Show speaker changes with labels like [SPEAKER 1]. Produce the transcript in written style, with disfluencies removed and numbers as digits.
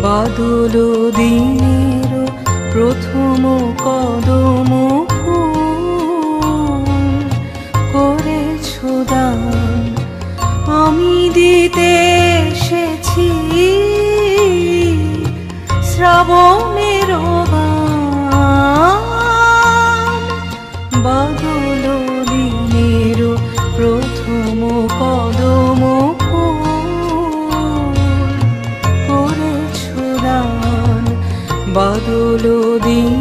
[SPEAKER 1] বাদল দিনের প্রথম কদম ফুল করেছ দান, আমি দিতে এসেছি শ্রাবণের গান। বাদল দিনের প্রথম কদম ফুল করেছ দান, বাদল দিন